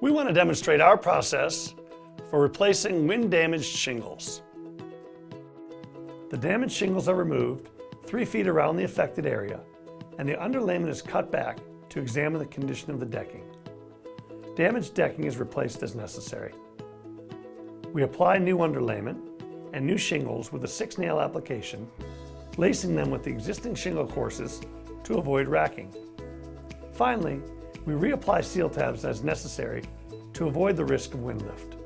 We want to demonstrate our process for replacing wind-damaged shingles. The damaged shingles are removed 3 feet around the affected area, and the underlayment is cut back to examine the condition of the decking. Damaged decking is replaced as necessary. We apply new underlayment and new shingles with a 6-nail application, lacing them with the existing shingle courses to avoid racking. Finally, we reapply seal tabs as necessary to avoid the risk of wind lift.